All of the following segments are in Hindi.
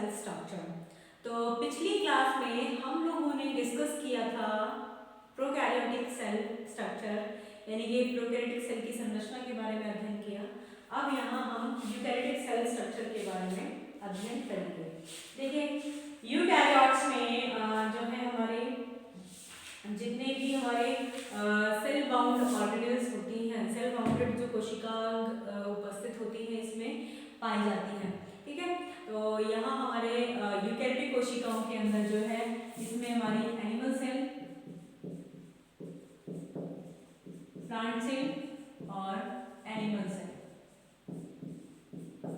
Cell structure. तो पिछली क्लास में हम लोगों ने डिस्कस किया था प्रोकैरियोटिक सेल स्ट्रक्चर, यानी कि प्रोकैरियोटिक सेल की संरचना के बारे में अध्ययन किया। अब यहाँ हम यूकैरियोटिक सेल स्ट्रक्चर के बारे में अध्ययन करेंगे। देखिए, यूकैरियोट्स में जो है हमारे जितने भी हमारे सेल बाउंड ऑर्गेनेल्स होती हैं, सेल बाउंडेड जो कोशिका उपस्थित होती हैं इसमें पाई जाती हैं। ठीक है, तो यहाँ हमारे यूकैरियोटिक कोशिकाओं के अंदर जो है इसमें हमारी एनिमल सेल, प्लांट सेल और एनिमल सेल,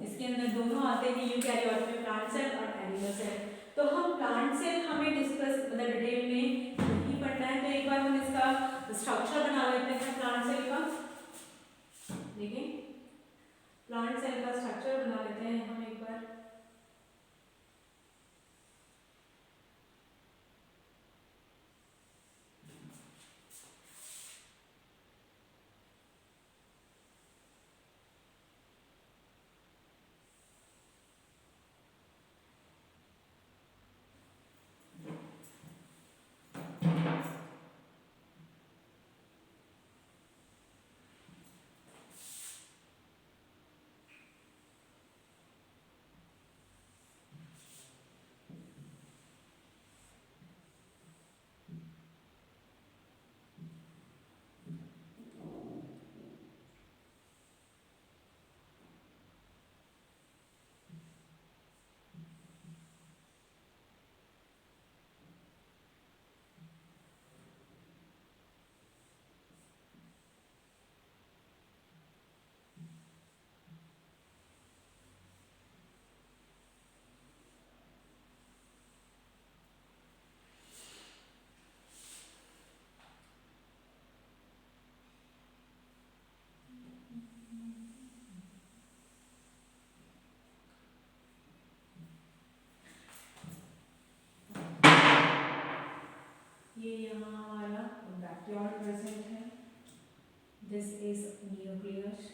इसके अंदर दोनों आते हैं यूकैरियोट में, प्लांट सेल और एनिमल सेल। तो हम प्लांट सेल हमें डिस्कस मतलब डिटेल में नहीं पढ़ना है, तो एक बार हम इसका स्ट्रक्चर बना लेते हैं प्लांट सेल का। देखिए, प्लांट सेल का स्ट्रक्चर बना लेते हैं हम एक बार। ये यहाँ हमारा बैक्टीरिया प्रेजेंट है। This is nucleus.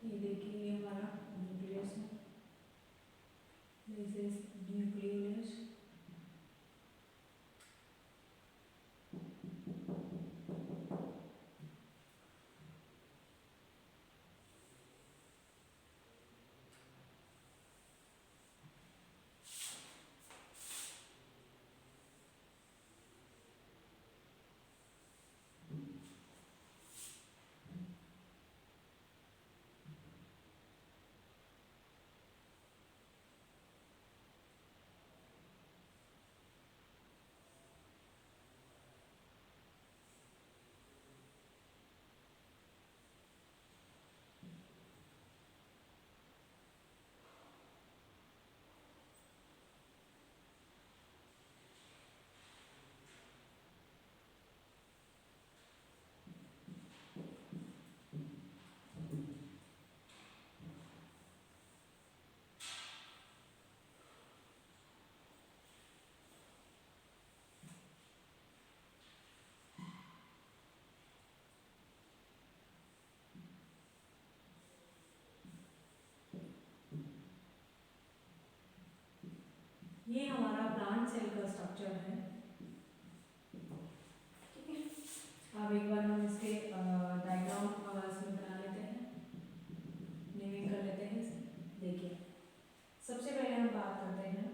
ये देखिए, ये हमारा न्यूक्लियस है। This is nucleus. ये हमारा प्लांट सेल का स्ट्रक्चर है। ठीक है, अब एक बार हम इसके डायग्राम इसमें बना लेते हैं, नेमिंग कर लेते हैं इसे। देखिए, सबसे पहले हम बात करते हैं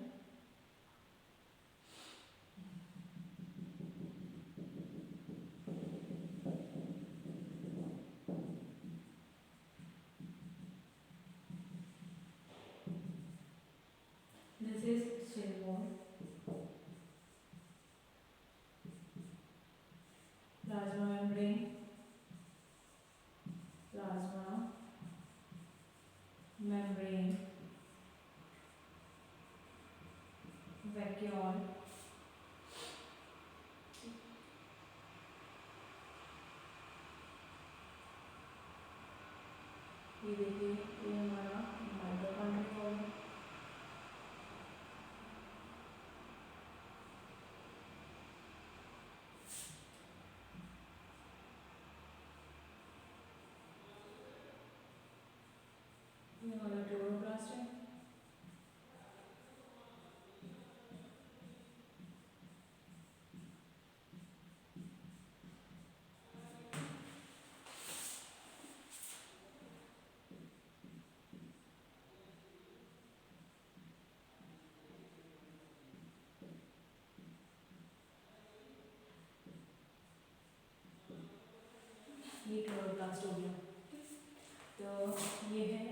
दिस इज सेल वॉल। ये देखिए ये हमारा माइटोकॉन्ड्रिया होगा। ये हमारा क्लोरोप्लास्ट है। ये क्लोरोप्लास्ट हो गया। तो ये है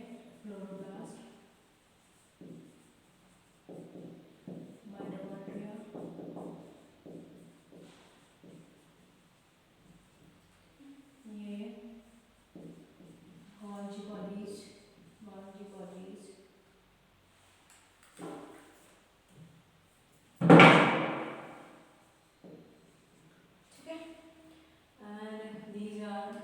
क्लोरोप्लास्ट, माइटोकॉन्ड्रिया, ये गोल्गी बॉडीज, गोल्गी बॉडीज, ठीक है। And these are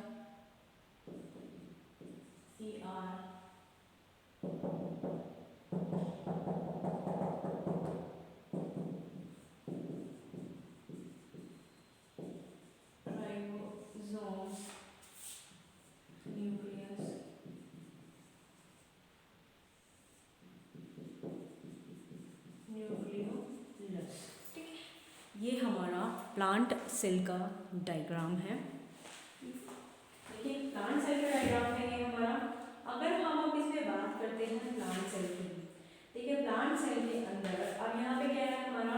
ribosome, nucleus, nucleolus, ठीक है। ये हमारा प्लांट सेल का डायग्राम है। देखिए प्लांट सेल का डायग्राम है ये हमारा। अगर हम अब इसमें बात करते हैं प्लांट सेल की, देखिए प्लांट सेल के अंदर अब यहाँ पे क्या है हमारा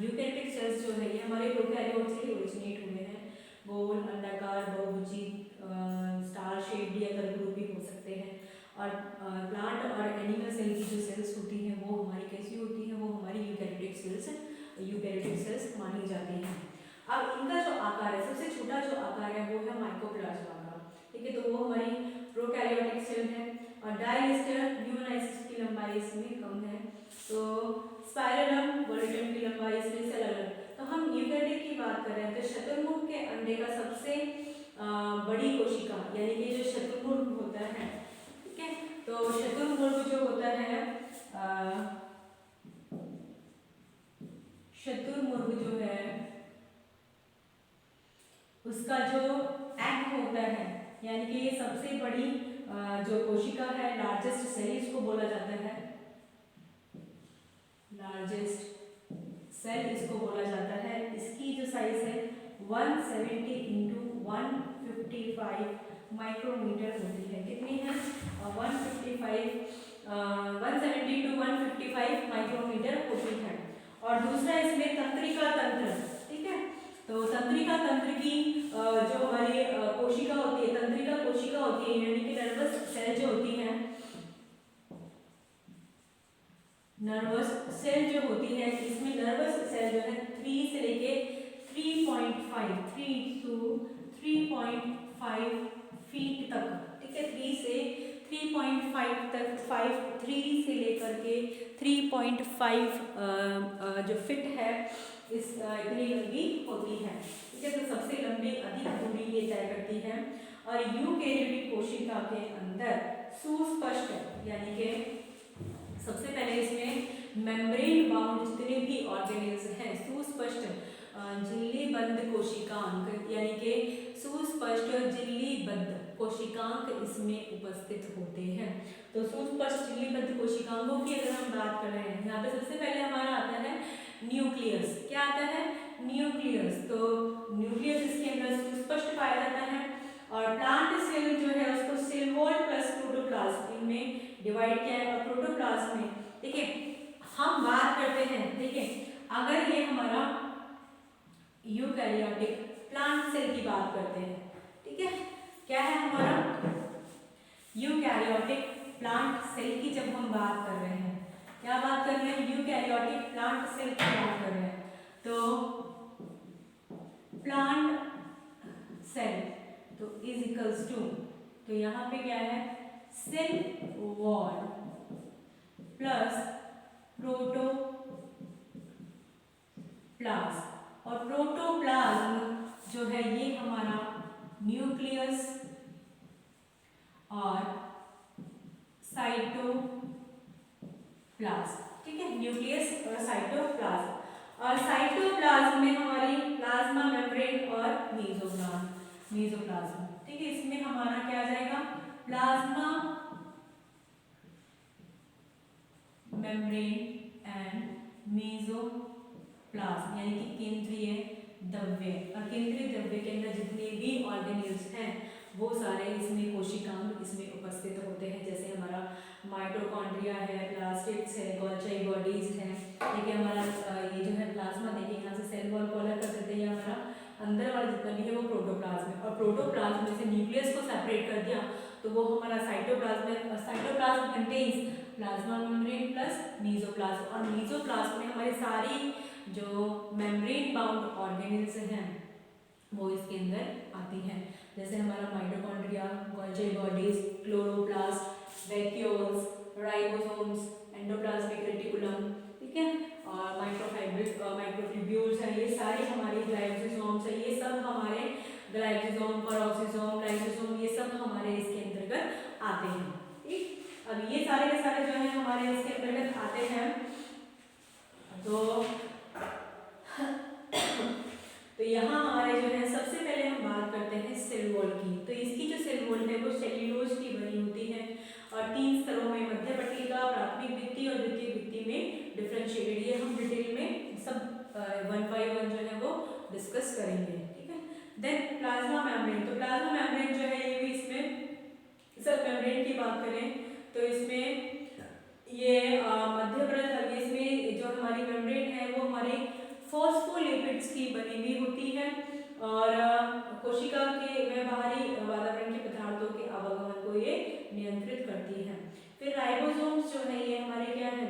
यूकैरियोटिक सेल्स जो है ये हमारे प्रोकैरियोट से ही ओरिजिनेट हुए हैं। गोल, अंडाकार, बहुभुजी, स्टार शेप्ड या कर्करूपी हो सकते हैं। और प्लांट और एनिमल सेल की जो सेल्स होती हैं वो हमारी कैसी होती हैं, वो हमारी यूकैरियोटिक सेल्स मानी जाती हैं। अब इनका जो आकार है, सबसे छोटा जो आकार है वो है माइकोप्लाज्मा का, ठीक है। तो वो हमारी प्रोकैरियोटिक सेल है। और डायलिस्टर न्यूनाइसिस की लंबाई इसमें कम है। तो स्पाइरलम वोलेटम की लंबाई इसमें से अलग। तो हम यूकैरियोट की बात कर रहे हैं तो शतुरमुर्ग के अंडे का सबसे बड़ी कोशिका यानी कि जो शतुरमुर्ग होता है, ठीक है। तो शतुरमुर्ग जो होता है शतुरमुर्ग जो है उसका जो एग होता है यानी कि ये सबसे बड़ी जो कोशिका है, लार्जेस्ट सेल इसको बोला जाता है, लार्जेस्ट सेल इसको बोला जाता है। इसकी जो साइज है 170 इंटू 155 माइक्रोमीटर होती है। कितनी है 170 इंटू 155 माइक्रोमीटर होती है। और दूसरा इसमें तंत्रिका तंत्र, ठीक है। तो तंत्रिका तंत्र की जो हमारी कोशिका होती है, तंत्रिका कोशिका होती है यानी कि नर्वस सेल जो होती है, नर्वस सेल जो होती है इसमें नर्वस सेल जो है 3 से लेके 3.5 फीट तक, ठीक है। 3 से 3.5 तक 3 से लेकर के 3.5 जो फिट है इस इतनी लंबी होती है, ठीक है। तो सबसे लंबी अधिक दूरी ये तय करती है। और यूकैरियोटिक कोशिका के अंदर सुस्पष्ट यानी कि सबसे पहले इसमें मेम्ब्रेन बाउंड जितने भी ऑर्गेनेल्स हैं, सुस्पष्ट झिल्लीबद्ध कोशिकांक यानी कि सुस्पष्ट झिल्लीबद्ध कोशिकांक इसमें उपस्थित होते हैं। तो सुस्पष्ट झिल्लीबद्ध कोशिकांकों की अगर हम बात कर रहे हैं, यहाँ पे सबसे पहले हमारा आता है न्यूक्लियस। क्या आता है न्यूक्लियस। तो न्यूक्लियस इसके अंदर सुस्पष्ट पाया जाता है। और प्लांट सेल जो है उसको सेल वॉल प्लस प्रोटोप्लाज्म इनमें डिवाइड किया है। और प्रोटोप्लाज्म में देखिए हम बात करते हैं, देखिए अगर ये हमारा यूकैरियोटिक प्लांट सेल की बात करते हैं, ठीक है। क्या है हमारा यूकैरियोटिक प्लांट सेल की जब हम बात कर रहे हैं, क्या बात कर रहे हैं यूकैरियोटिक प्लांट सेल की बात कर रहे हैं। तो प्लांट सेल तो इज इक्वल्स टू, तो यहाँ पे क्या है सेल वॉल प्लस प्रोटोप्लाज्म। और प्रोटोप्लाज्म जो है ये हमारा न्यूक्लियस और साइटोप्लाज्म, ठीक है, न्यूक्लियस और साइटोप्लाज्म। और साइटोप्लाज्म में हमारी प्लाज्मा मेम्ब्रेन और मेसोप्लाज्म, ठीक है, इसमें हमारा क्या आ जाएगा, प्लाज्मा मेम्ब्रेन एंड मेसोप्लाज्म, यानी कि केंद्रीय द्रव्य। और केंद्रीय द्रव्य के अंदर जितने भी ऑर्गेनेल्स हैं वो सारे इसमें कोशिकांग इसमें उपस्थित होते हैं, जैसे हमारा माइटोकॉन्ड्रिया है, प्लास्टिड्स है, गोल्गी बॉडीज है। देखिए हमारा ये जो है प्लाज्मा, देखिए यहाँ से सेल वॉल को अलग कर देते हैं, हमारा अंदर वाला जितना भी है वो प्रोटोप्लाज्म है। और प्रोटोप्लाज्म में से न्यूक्लियस को सेपरेट कर दिया तो वो हमारा साइटोप्लाज्म है। और cytoplasm contains plasma membrane plus mesoplasm. और मेसोप्लाज्म में हमारी सारी जो मेम्ब्रेन बाउंड ऑर्गेनेल्स हैं वो इसके अंदर आती हैं, जैसे हमारा mitochondria, Golgi bodies, chloroplast, vacuoles, ribosomes, endoplasmic reticulum, ठीक है, और माइक्रोट्यूब्यूल्स है, ये सारे हमारे ग्लाइसोसोम्स है, ये सब हमारे ग्लाइसोसोम, पेरोक्सिसोम, लाइसोसोम, ये सब हमारे इसके अंतर्गत आते हैं, ठीक। अब ये सारे के सारे जो है हमारे इसके अंतर्गत आते हैं, तो यहाँ हमारे जो है सबसे पहले हम बात करते हैं सेल वॉल की। तो इसकी जो सेल वॉल है वो सेल्यूलोज की बनी होती है और 3 स्तरों में, मध्य पट्टिका, प्राथमिक भित्ति और द्वितीय भित्ति में डिफरेंशिएटेड। ये हम डिटेल में सब 1 by 1 जो है वो डिस्कस करेंगे, ठीक है। देन प्लाज्मा मेम्ब्रेन, तो प्लाज्मा मेम्ब्रेन जो है ये भी इसमें सेल मेम्ब्रेन की बात करें तो इसमें ये मध्य परत, इसमें जो हमारी मेम्ब्रेन है वो हमारी फॉस्फोलिपिड्स की बनी हुई होती है और कोशिका के में बाहरी वातावरण के पदार्थों के आवागमन को ये नियंत्रित करती है। फिर राइबोसोम्स जो है ये हमारे क्या है,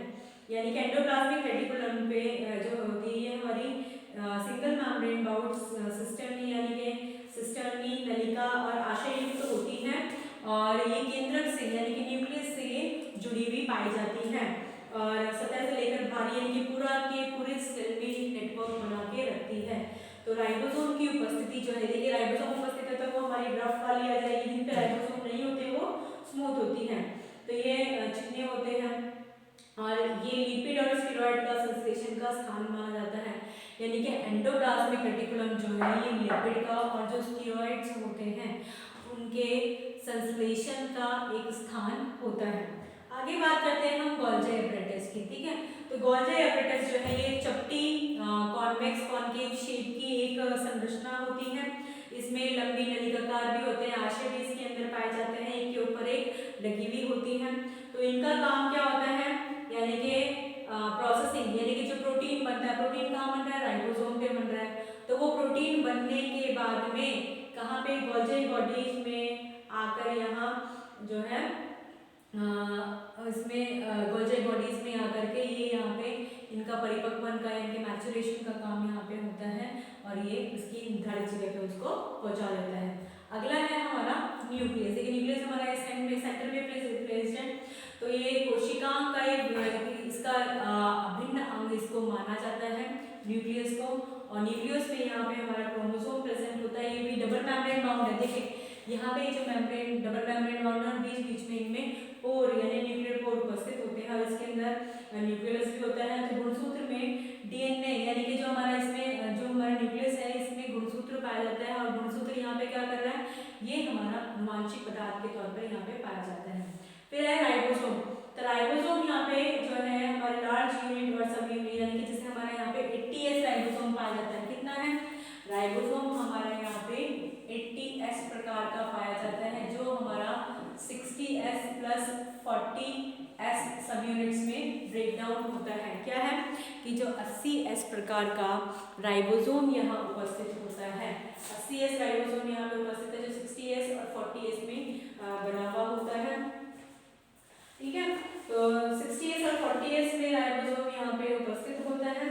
यानी कि एंडोप्लाज्मिक रेटिकुलम पे जो होती है हमारी सिंगल मेम्ब्रेन बाउंड सिस्टर्नी, यानी कि सिस्टर्नी नलिका और आशययुक्त होती है और ये केंद्रक से यानी कि न्यूक्लियस से ये जुड़ी हुई पाई जाती है और सतह से लेकर भारी यानी कि पूरा के पूरे सेल में नेटवर्क बना के रखती है। तो राइबोसोम की उपस्थिति जो है, देखिए राइबोसोम उपस्थित है तो वो हमारी रफ वाली आ जाएगी, जिन पे राइबोसोम नहीं होते वो स्मूथ होती है, तो ये चिकने होते हैं और ये लिपिड और स्टेरॉइड का संश्लेषण का स्थान माना जाता है, यानी कि एंडोप्लाज्मिक रेटिकुलम जो है ये लिपिड का और जो स्टेरॉइड्स होते हैं उनके संश्लेषण का एक स्थान होता है। आगे बात करते हैं हम गोल्गी एपरेटस की, ठीक है। तो गोल्गी एपरेटस जो है ये चपटी कॉन्वेक्स कॉनकेव शेप की एक संरचना होती है, इसमें लंबी नलिकाकार भी होते हैं, आशय भी इसके अंदर पाए जाते हैं, एक के ऊपर एक लगी हुई होती है। तो इनका काम क्या होता है, यानी कि प्रोसेसिंग, यानी कि जो प्रोटीन बनता है, प्रोटीन कहाँ बन रहा है, राइबोसोम पे बन रहा है, तो वो प्रोटीन बनने के बाद में कहाँ पे, गोल्गी बॉडीज में आकर यहाँ जो है इसमें गोल्गी बॉडीज में आकर के ये यहाँ पे इनका परिपक्वन का यानी कि मैचुरेशन का काम यहाँ पे होता है और ये उसकी निर्धारित जगह पे उसको पहुँचा देता है। अगला है हमारा न्यूक्लियस, देखिए न्यूक्लियस हमारा इस सेंटर में प्लेस्ड है, तो ये कोशिका का एक इसका अभिन्न अंग इसको माना जाता है न्यूक्लियस को। और न्यूक्लियस में यहाँ पे हमारा क्रोमोसोम प्रेजेंट होता है, ये भी डबल मेम्ब्रेन बाउंड है, देखिए यहाँ पे जो मेम्ब्रेन डबल मेम्ब्रेन बाउंड है, बीच बीच में इनमें पोर यानी न्यूक्लियर पोर उपस्थित होते हैं और इसके अंदर न्यूक्लियस भी होता है। तो गुणसूत्र में डीएनए यानी कि जो हमारा इसमें जो हमारा न्यूक्लियस है इसमें गुणसूत्र पाया जाता है और गुणसूत्र यहाँ पे क्या कर रहा है, ये हमारा अनुवांशिक पदार्थ के तौर पर यहाँ पे पाया जाता है। फिर है राइबोसोम, तो राइबोसोम यहाँ पे जो है हमारे लार्ज यूनिट और सब यूनिट यानी कि जैसे हमारे यहाँ पे 80S राइबोसोम पाया जाता है, कितना है राइबोसोम हमारे यहाँ पे 80S प्रकार का पाया जाता है, जो हमारा 60S प्लस 40S सब यूनिट्स में ब्रेक डाउन होता है। क्या है कि जो 80S प्रकार का राइबोसोम यहाँ उपस्थित होता है, 80S राइबोसोम यहाँ पे उपस्थित है जो 60S और 40S में बना हुआ होता है, ठीक है। तो 60S और 40S में राइबोसोम यहाँ पे उपस्थित होता है।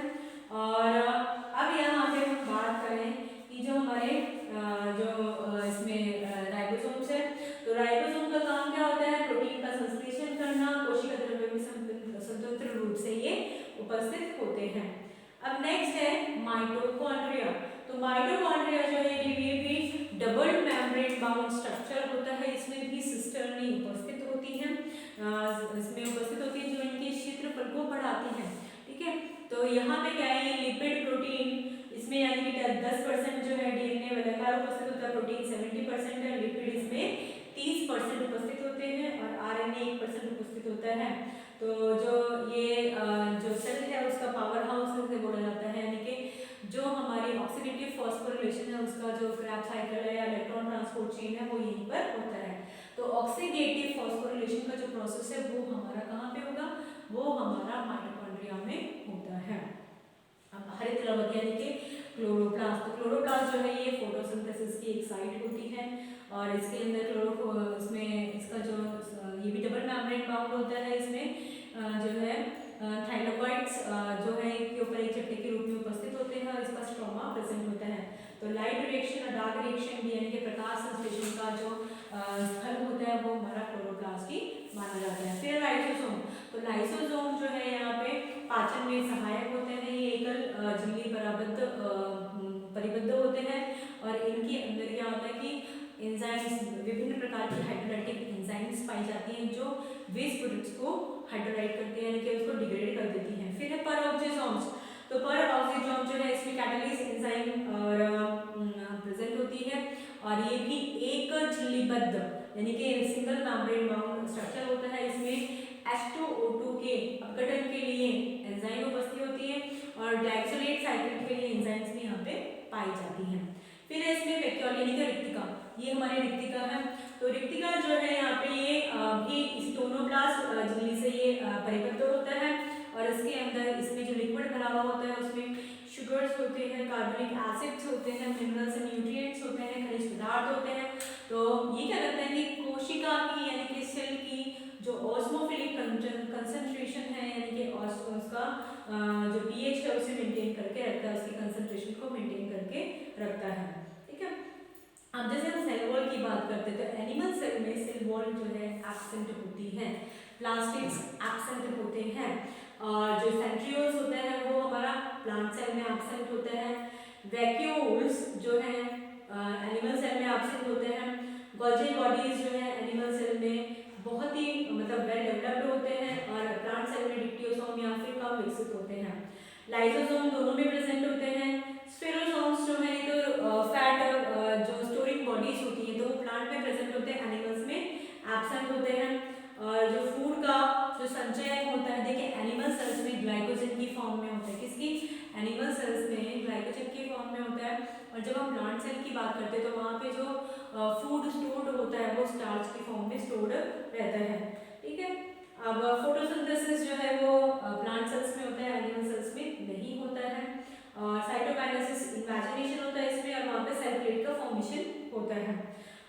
और अब यहाँ पे हम बात करें कि जो हमारे जो इसमें राइबोसोम्स है, तो राइबोसोम का काम क्या होता है, प्रोटीन का संश्लेषण करना, कोशिका द्रव्य में स्वतंत्र रूप से ये उपस्थित होते हैं। अब नेक्स्ट है माइटोकॉन्ड्रिया, तो माइटोकॉन्ड्रिया जो है ये भी डबल मेम्ब्रेन बाउंड स्ट्रक्चर होता है, इसमें भी सिस्टर्नी उपस्थित होती हैं, इसमें उपस्थित होती है जो इनके क्षेत्रफल को बढ़ाती हैं। ठीक है, तो यहाँ पे क्या है, ये लिपिड प्रोटीन, इसमें यानी कि 10% जो है डीएनए वलयकार उपस्थित होता है, प्रोटीन 70% है, लिपिड इसमें 30% उपस्थित होते हैं और आरएनए 1% उपस्थित होता है। तो जो ये जो सेल है उसका पावर हाउस से बोला जाता है, यानी कि जो हमारी ऑक्सीडेटिव फॉस्फोरिलेशन है उसका जो क्रैब साइकिल है या इलेक्ट्रॉन ट्रांसपोर्ट चेन है वो यहीं पर होता है। तो ऑक्सीडेटिव फॉस्फोरिलेशन का जो प्रोसेस है वो हमारा कहाँ पे होगा, वो हमारा माइटोकॉन्ड्रिया में होता है। अब हरित लवक यानी कि क्लोरोप्लास्ट, तो क्लोरोप्लास्ट जो है ये फोटोसिंथेसिस की एक साइट होती है और इसके अंदर इसमें इसका जो ये भी डबल मेम्ब्रेन बाउंड होता है, इसमें जो है थाइलाकोइड्स जो है के ऊपर एक चट्टे के रूप में उपस्थित होते हैं और इसका स्ट्रोमा प्रेजेंट होता है। तो लाइट रिएक्शन और डार्क रिएक्शन भी यानी कि प्रकाश संश्लेषण का जो स्थल होता है वो हमारा क्लोरोप्लास्ट ही माना जाता है। फिर लाइसोसोम, तो लाइसोसोम जो है यहाँ पे पाचन में सहायक होते हैं, ये एकल झिल्ली परिबद्ध होते हैं और इनके अंदर क्या होता है कि एंजाइम्स, विभिन्न प्रकार की हाइड्रोलाइटिक एंजाइम्स पाई जाती हैं जो वेस्ट प्रोडक्ट्स को हाइड्रोलाइट करते हैं यानी कि उसको डिग्रेड कर देती हैं। फिर है परऑक्सीजोम्स, तो परऑक्सीजोम जो है इसमें कैटालिस एंजाइम और प्रेजेंट होती है और ये भी एक झिल्लीबद्ध यानी कि सिंगल मेम्ब्रेन बाउंड स्ट्रक्चर होता है। इसमें H2O2 के अपघटन के लिए एंजाइम उपस्थित होती है और ग्लाइकोलेट साइकिल के लिए एंजाइम्स भी यहाँ पे पाई जाती हैं। फिर है इसमें वैक्यूल यानी कि रिक्तिका, ये हमारी रिक्तिका है। तो रिक्तिका जो है यहाँ पे ये भी स्टोनोब्लास्ट झिल्ली से ये परिबद्ध होता है और इसके अंदर इसमें जो लिक्विड भरा हुआ होता है उसमें शुगर्स होते हैं, कार्बोनिक एसिड्स होते हैं, मिनरल्स एंड न्यूट्रिएंट्स होते हैं, खनिज पदार्थ होते हैं। तो ये क्या करते हैं कि कोशिका की यानी कि सेल की जो ऑस्मोफिलिक कंसंट्रेशन है यानी कि उसका जो पीएच है उसे मेंटेन करके रखता है, उसकी कंसंट्रेशन को मेंटेन करके रखता है। ठीक है, अब जैसे हम सेल वॉल की बात करते हैं तो एनिमल सेल में सेल वॉल जो है एब्सेंट होती है, प्लास्टिड्स एब्सेंट होते हैं और जो सेंट्रियोल्स होता है वो हमारा प्लांट सेल में एब्सेंट होता है। वैक्यूल्स जो है एनिमल सेल में एब्सेंट होते हैं। गोल्जी बॉडीज जो है एनिमल सेल में बहुत ही मतलब वेल डेवलप्ड होते हैं और प्लांट सेल में डिप्टियोसोम या फिर कम विकसित होते हैं। लाइसोसोम दोनों में प्रेजेंट होते हैं। स्फेरोसोम्स जो है ये तो फैट जो स्टोरिंग बॉडीज होती है तो वो प्लांट में प्रेजेंट होते हैं, एनिमल्स में एब्सेंट होते हैं। और जो फूड का जो संचय होता है देखिए एनिमल सेल्स में ग्लाइकोजन की फॉर्म में होता है, किसकी, एनिमल सेल्स में ग्लाइकोजन की फॉर्म में होता है। और जब हम प्लांट सेल की बात करते हैं तो वहाँ पे जो फूड स्टोर्ड होता है वो स्टार्च की फॉर्म में स्टोर्ड रहता है। ठीक है, अब फोटोसिंथेसिस जो है वो प्लांट सेल्स में होता है, एनिमल सेल्स में नहीं होता है। और साइटोकाइनेसिस इमेजिनेशन होता है इसमें और वहाँ पे सेल प्लेट का फॉर्मेशन होता है।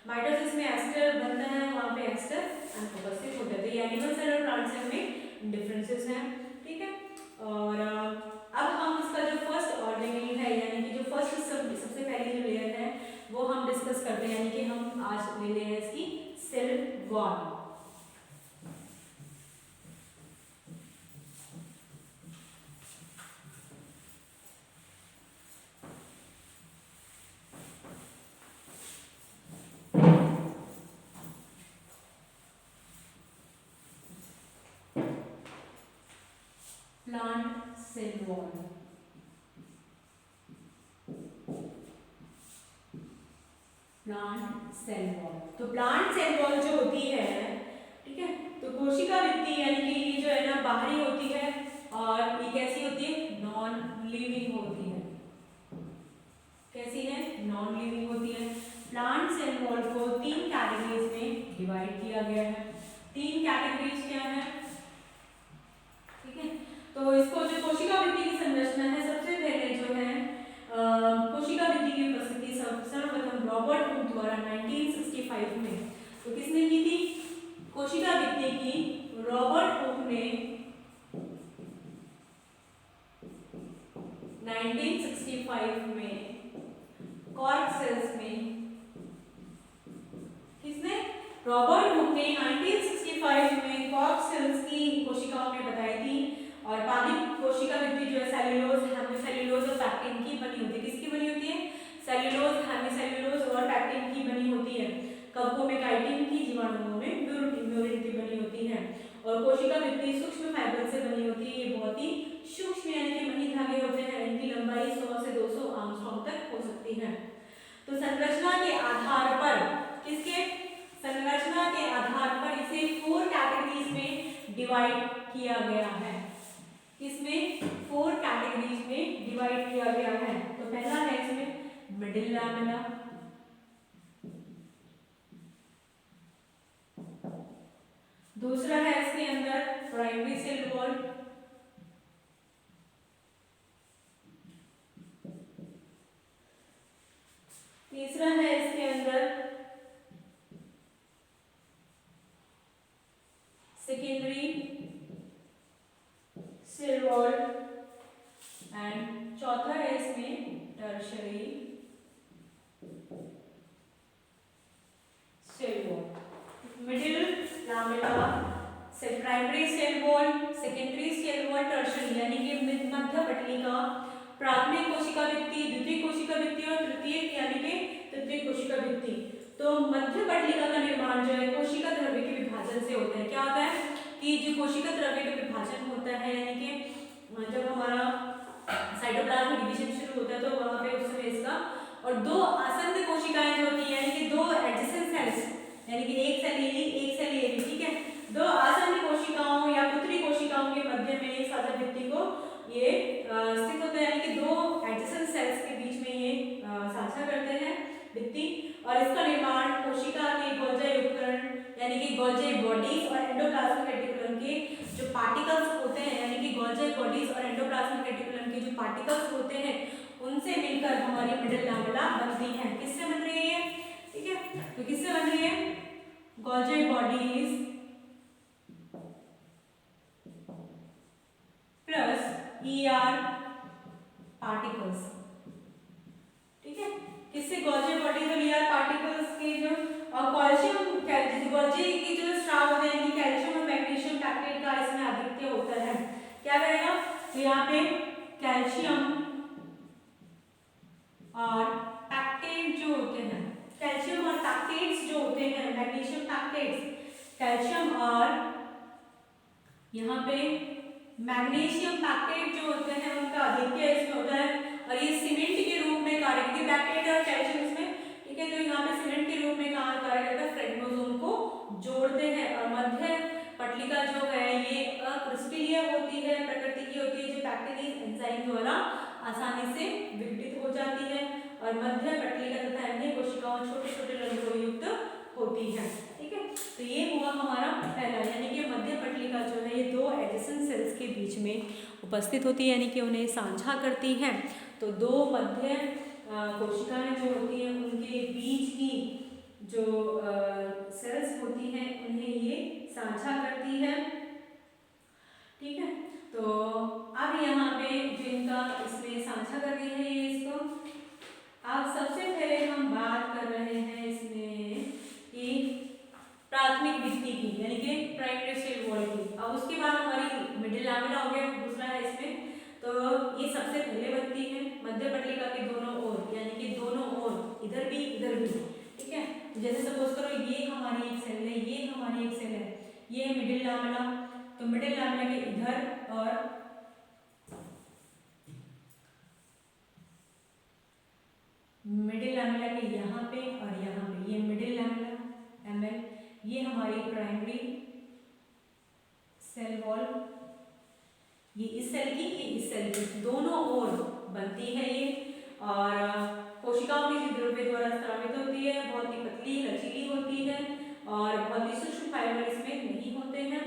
माइटोसिस में एस्टर बनता है, वहाँ पे एस्टर अनुपस्थित होता है। तो ये एनिमल सेल और प्लांट सेल में डिफरेंसेस हैं। ठीक है, और अब हम इसका जो फर्स्ट ऑर्गेनेल है यानी कि जो फर्स्ट सबसे पहली जो लेयर है वो हम डिस्कस करते हैं, यानी कि हम आज ले रहे हैं इसकी cell wall. Plant cell wall, plant cell wall, तो प्लांट सेल वॉल जो होती है, ठीक है, तो कोशिका भित्ति यानी कि ये जो है ना बाहरी होती है और ये कैसी होती है, नॉन लिविंग होती है। कैसी है, नॉन लिविंग होती है। प्लांट सेल वॉल को 3 कैटेगरीज में डिवाइड किया गया है। 3 कैटेगरीज क्या है, ठीक है, तो इसको जो कोशिका भित्ति की संरचना है सबसे पहले जो है कोशिका भित्ति की उपस्थिति सर्वप्रथम रॉबर्ट हुक द्वारा 1965 में, तो किसने की थी, कोशिका भित्ति की रॉबर्ट हुक ने 1965 में कॉर्क सेल्स में, किसने, रॉबर्ट हुक ने 1965 में कॉर्क सेल्स की कोशिकाओं में बताई थी। और बाधित कोशिका भित्ति जो है सेल्यूलोज, हेमिसेल्यूलोज और पैक्टिन की बनी होती है। किसकी बनी होती है, सेल्यूलोज, हेमिसेल्यूलोज और पैक्टिन कवकों में काइटिन की, जीवाणुओं में म्यूरिन की बनी होती है। और कोशिका भित्ति सूक्ष्म फाइबर से बनी होती है, ये बहुत ही सूक्ष्म यानी कि महीन धागे होते हैं, इनकी लंबाई 100 से 200 एंगस्ट्रॉम तक हो सकती है। तो संरचना के आधार पर, किसके संरचना के आधार पर इसे 4 कैटेगरीज में डिवाइड किया गया है। इसमें 4 कैटेगरीज में डिवाइड किया गया है। तो पहला है इसमें मिडिल लैमेला, दूसरा है इसके अंदर प्राइमरी सेल वॉल, तीसरा है इसके अंदर सेकेंडरी सेल वॉल एंड चौथा है इसमें tertiary cell wall. Middle lamella से primary cell wall, secondary cell wall, tertiary यानी कि मध्य पटलिका, प्राथमिक कोशिका भित्ति, द्वितीय कोशिका भित्ति और तृतीय यानी कि तृतीय कोशिका भित्ति। तो मध्य पटलिका का निर्माण जो है कोशिका द्रव्य के विभाजन से होता है। क्या होता है कि जो कोशिका द्रव्य का विभाजन होता है यानी कि जब हमारा साइटोप्लाज्म डिवीजन शुरू होता है तो वहां पे उस समय इसका, और दो आसन्न कोशिकाएं जो होती है यानी कि दो एडजेसेंट सेल्स यानी कि एक सेल ये एक सेल ये, ठीक है, दो आसन्न कोशिकाओं या पुत्री कोशिकाओं के मध्य में ये साझा भित्ति को ये स्थित होता है, यानी कि दो एडजेसेंट सेल्स के बीच में ये साझा करते हैं भित्ति। और इसका निर्माण कोशिका के गोल्जी उपकरण यानी कि गोल्जी बॉडीज और एंडोप्लाज्मिक रेटिकुलम के जो पार्टिकल्स होते हैं यानी कि गोल्जी बॉडीज और एंडोप्लाज्मिक रेटिकुलम के जो पार्टिकल्स होते हैं उनसे मिलकर हमारी मिडिल लैमेला बनती है। किससे बन रही है, ठीक है, तो किससे बन रही है, Golgi bodies plus ER particles, ठीक है, किससे, गोल्जी बॉडीज और ER पार्टिकल्स के जो, और कैल्शियम गोल्जी की जो स्राव होते हैं कैल्शियम और मैग्नीशियम पैक्टेट का इसमें आधिक्य होता है। क्या करेगा, तो यहाँ पे कैल्शियम और पैक्टेट जो होते हैं, कैल्शियम और पैक्टेट्स जो होते हैं, मैग्नीशियम पैक्टेट्स, कैल्शियम और यहाँ पे मैग्नीशियम पैक्टेट जो होते हैं उनका आधिक्य इसमें होता है और ये सीमेंट के रूप में कार्य करती है, पैक्टेट और कैल्शियम इसमें, ठीक है, तो यहाँ पे सीमेंट के रूप में कार्य करता है, फ्रेगमोसोम को जोड़ते हैं। और मध्य पटलिका जो है ये अक्रिस्टलीय होती है, प्रकृति की होती है, जो बैक्टीरियल एंजाइम द्वारा आसानी से विघटित हो जाती है। और मध्य पटलिका तथा अन्य कोशिकाओं छोटे छोटे रंध्रों युक्त होती है, ठीक है। तो ये हुआ हमारा पहला, यानी कि मध्य पटलिका जो है ये दो एडजेसेंट सेल्स के बीच में उपस्थित होती है, यानी कि उन्हें साझा करती है। तो दो मध्य कोशिकाएं जो होती हैं उनके बीच की जो सेल्स होती हैं उन्हें ये साझा करती है, ठीक है। तो अब यहाँ पे जो इनका इसमें साझा कर रही है ये इसको, अब सबसे पहले हम बात कर रहे हैं इसमें कि प्राथमिक भित्ति की यानी कि प्राइमरी सेल वॉल की। अब उसके बाद हमारी मिडिल लैमेला हो गया, दूसरा है इसमें, तो ये सबसे पहले बनती है मध्य पटलिका के दोनों ओर, यानी कि दोनों ओर, इधर भी, ठीक है। जैसे सपोज करो ये हमारी एक सेल है, ये हमारी एक सेल है, ये है मिडिल लैमेला, तो मिडिल लैमेला के इधर और मिडिल लैमेला के यहाँ पे और यहाँ पे, ये मिडिल लैमेला ML, ये हमारी प्राइमरी सेल वॉल, ये इस सेल की, ये इस सेल की, दोनों ओर बनती है ये। और कोशिकाओं की द्रव्य द्वारा स्रावित होती है, बहुत ही पतली लचीली होती है और बहुत ही सूक्ष्म फाइबर इसमें नहीं होते हैं,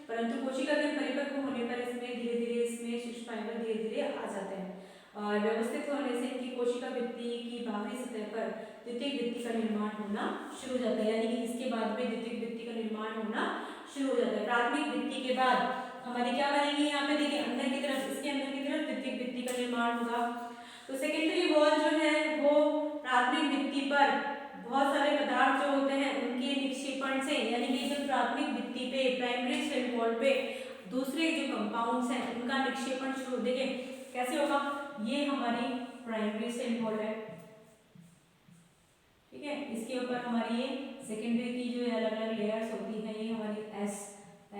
परंतु कोशिका के परिपक्व होने पर इसमें धीरे धीरे इसमें सूक्ष्म फाइबर धीरे धीरे आ जाते हैं और व्यवस्थित होने से इनकी कोशिका भित्ति की बाहरी सतह पर द्वितीयक भित्ति का निर्माण होना शुरू हो जाता है, यानी कि इसके बाद में द्वितीयक भित्ति का निर्माण होना शुरू हो जाता है। प्राथमिक भित्ति के बाद हमारी क्या बनेगी, यहाँ पे देखिए अंदर की तरफ, इसके अंदर की तरफ द्वितीयक भित्ति का निर्माण होगा। तो सेकेंडरी वॉल जो है वो प्राथमिक भित्ति पर बहुत सारे पदार्थ जो होते हैं उनके निक्षेपण से, यानी कि जब प्राथमिक भित्ति पे प्राइमरी सेल वॉल पे दूसरे जो कंपाउंड्स हैं उनका निक्षेपण शुरू, देखिए कैसे होगा, ये हमारी प्राइमरी सेल वॉल है, ठीक है, इसके ऊपर हमारी ये सेकेंडरी की जो अलग अलग लेयर्स होती हैं ये हमारी एस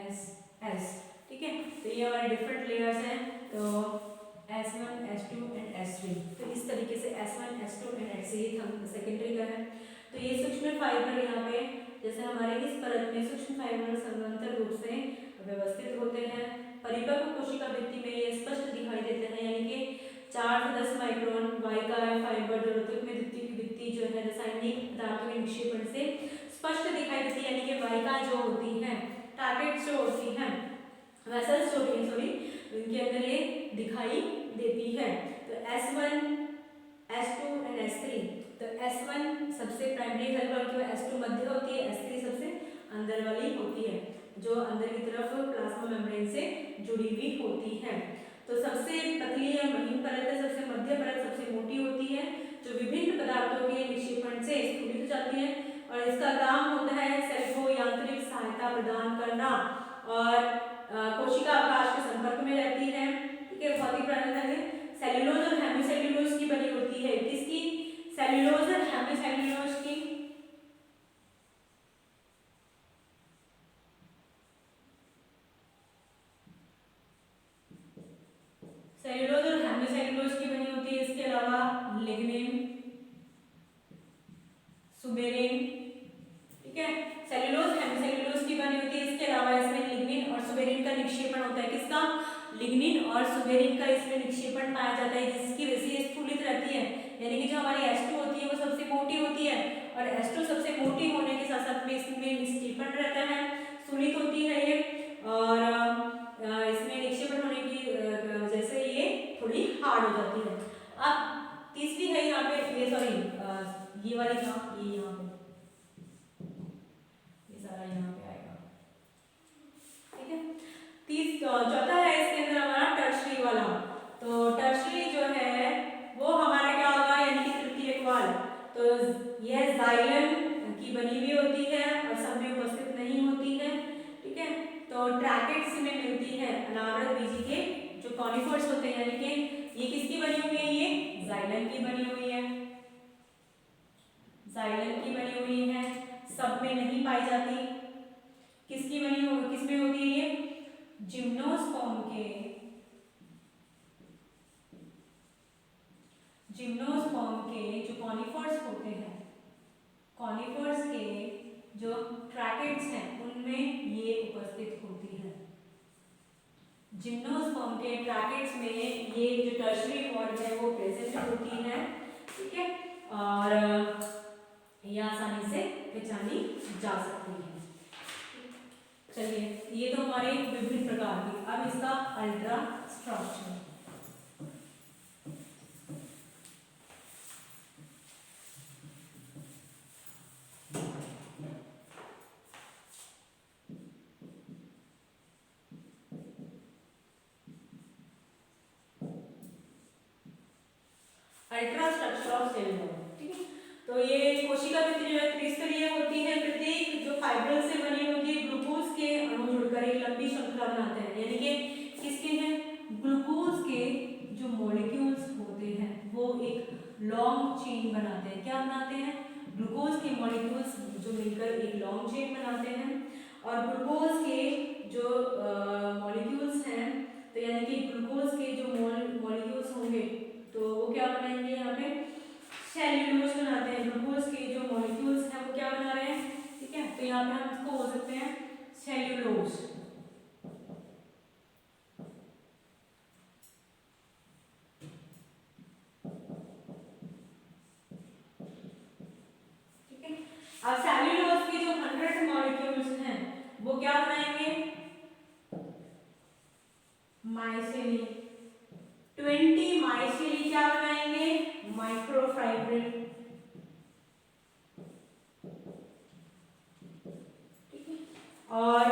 एस एस, ठीक है। तो ये हमारे डिफरेंट लेयर्स हैं, तो S1 S2 एंड S3। तो इस तरीके से S1 S2 एंड S3 हम सेकेंडरी का है। तो ये सूक्ष्म फाइबर यहाँ पे जैसे हमारे इस परत में सूक्ष्म फाइबर समानांतर रूप से व्यवस्थित होते हैं। परिपक्व कोशिका भित्ति में ये स्पष्ट दिखाई देते हैं, यानी कि 4 से 10 माइक्रोन वायका फाइबर जरूरत में द्वितीय की भित्ति जो है रासायनिक पदार्थों के निक्षेपण से स्पष्ट दिखाई देती है, यानी कि वायका जो होती है, टारगेट जो होती है, वेसल्स जो होती है सॉरी, उनके अंदर ये दिखाई देती है। तो S1 S2 एंड S3, तो S1 सबसे प्राइमरी सेल वाली, S2 मध्य होती है, S3 सबसे अंदर वाली होती है, जो अंदर की तरफ प्लाज्मा मेम्ब्रेन से जुड़ी हुई होती है। तो सबसे पतली या महीन परत है, सबसे मध्य परत सबसे मोटी होती है, जो विभिन्न पदार्थों के निक्षेपण से स्थूलित हो जाती है, और इसका काम होता है सेल को यांत्रिक सहायता प्रदान करना और कोशिका अवकाश के संपर्क में रहती है, ठीक है। बहुत ही पुरानी सेल्यूलोज और हेमिसेल्यूलोज की बनी होती है, किसकी? सेल्यूलोज और हेमिसेल्यूलोज की। सेल्यूलोज और हेमिसेल्यूलोज की बनी होती है। इसके अलावा लिग्निन, सुबेरिन, ठीक है। सेल्यूलोज हेमिसेल्यूलोज की बनी होती है, इसके अलावा इसमें लिग्निन और सुबेरिन का निक्षेपण होता है। किसका? लिग्निन और सुबेरिन का इसमें निक्षेपण पाया जाता है, जिसकी वजह से स्थूलित रहती है, यानी कि जो हमारी H2 होती है वो सबसे मोटी होती है, और H2 सबसे मोटी होने के साथ साथ में इसमें निक्षेपण रहता है, स्थूलित होती है ये, और इसमें निक्षेपण होने की वजह से ये थोड़ी हार्ड हो जाती है। अब तीसरी है यहाँ पे, ये सॉरी ये वाली था, ये यहाँ पे, ये सारा यहाँ पे आएगा, ठीक है। चौथा है इसके अंदर हमारा टर्शरी वाला। तो टर्शरी जो है वो हमारा क्या होगा, यानी कि तृतीयक वाल। तो यह जाइलम की बनी हुई होती है और सब में उपस्थित नहीं होती है, ठीक है। तो ट्रैकेट्स में मिलती है अनावृत बीजी के जो कॉनिफर्स होते हैं, यानी कि ये किसकी बनी हुई है? ये जाइलम की बनी हुई है, जाइलम की बनी हुई है, सब में नहीं पाई जाती। किसकी बनी हुई, किसमें होती है ये? जिम्नोस्पर्म के, जिम्नोस्पर्म के जो कॉनिफर्स होते हैं, कॉनिफर्स के जो ट्रैकेट्स हैं उनमें ये उपस्थित होती है। जिम्नोस्पर्म के ट्रैकेट्स में ये जो टर्शरी वॉल है वो प्रेजेंट होती है, ठीक है, और ये आसानी से पहचानी जा सकती है। चलिए, ये तो हमारे विभिन्न प्रकार की। अब इसका ultra structure, ultra structure of cell wall, ठीक है। तो ये कोशिका भित्ति जो है त्रिस्तरीय होती है, प्रत्येक जो फाइब्रल से बनी होती है ग्लूकोज के अणु जुड़कर एक लंबी श्रृंखला बनाते हैं, यानी कि किसके हैं? ग्लूकोज के जो मॉलिक्यूल्स होते हैं वो एक लॉन्ग चेन बनाते हैं। क्या बनाते हैं? ग्लूकोज के मॉलिक्यूल्स जो मिलकर एक लॉन्ग चेन बनाते हैं, और ग्लूकोज के जो मॉलिक्यूल्स हैं, तो यानी कि ग्लूकोज के जो मॉलिक्यूल्स होंगे तो वो क्या बनाएंगे? यहाँ पे सेल्यूलोज बनाते हैं। ग्लूकोज के जो मॉलिक्यूल्स हैं वो क्या बना रहे हैं, ठीक है। तो यहाँ पे हम इसको बोल सकते हैं सेल्यूलोज, ठीक है। अब सेल्यूलोज के जो 100 मॉलिक्यूल्स हैं वो क्या बनाएंगे? माइसेली। 20 माइसेली क्या बनाएंगे? माइक्रोफाइब्रिल, ठीक है। और